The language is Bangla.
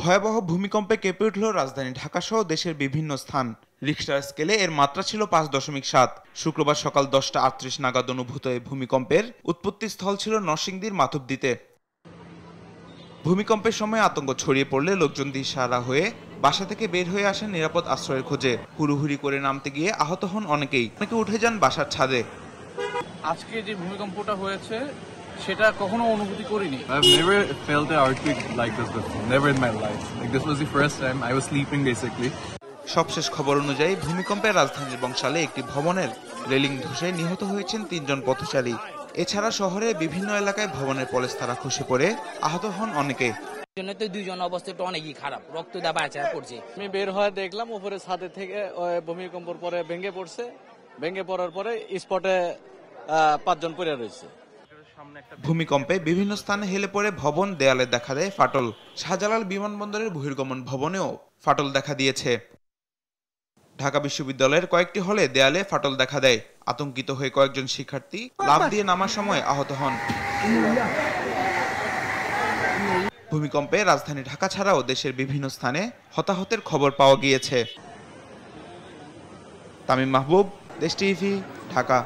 ভয়াবহ ভূমিকম্পে কেঁপে উঠল রাজধানী ঢাকাসহ দেশের বিভিন্ন স্থান। রিখটার স্কেলে এর মাত্রা ছিল 5.7। শুক্রবার সকাল 10টা 38 নাগাদ অনুভূত এই ভূমিকম্পের উৎপত্তিস্থল ছিল নরসিংদীর মাধবদীতে। ভূমিকম্পের সময় আতঙ্ক ছড়িয়ে পড়লে লোকজন দিশাহারা হয়ে বাসা থেকে বের হয়ে আসেন নিরাপদ আশ্রয়ের খোঁজে। হুড়োহুড়ি করে নামতে গিয়ে আহত হন অনেকে উঠে যান বাসার ছাদে। আজকে যে ভূমিকম্পটা হয়েছে সেটা কখনো অনুভূতি করিনি। I've never felt an earthquake like this before. Never in my life. Like this was the first time. I was sleeping basically. সবশেষ খবর অনুযায়ী ভূমিকম্পে রাজধানীর বংশালে একটি ভবনের রেলিং ধসে নিহত হয়েছেন 3 জন পথচারী। এছাড়া শহরের বিভিন্ন এলাকায় ভবনের পলেস্তারা খসে পড়ে আহত হন অনেকে। তো দুইজন অবস্থাটা অনেকই খারাপ, রক্ত দা বাঁচা পড়ছে। আমি বের হয়ে দেখলাম উপরে ছাদে থেকে ভূমিকম্পর পরে ভেঙে পড়ছে। ভেঙে পড়ার পরে স্পটে 5 জন পড়ে রয়েছে। ভূমিকম্পে বিভিন্ন স্থানে হেলে পড়ে ভবন, দেয়ালে দেখা দেয় ফাটল। শাহজালাল বিমানবন্দরের বহির্গমন ভবনেও ফাটল দেখা দিয়েছে। ঢাকা বিশ্ববিদ্যালয়ের কয়েকটি হলে দেয়ালে ফাটল দেখা দেয়। আতঙ্কিত হয়ে কয়েকজন শিক্ষার্থী লাফ দিয়ে নামার সময় আহত হন। ভূমিকম্পে রাজধানী ঢাকা ছাড়াও দেশের বিভিন্ন স্থানে হতাহতের খবর পাওয়া গিয়েছে। তামিম মাহবুব, দেশ টিভি, ঢাকা।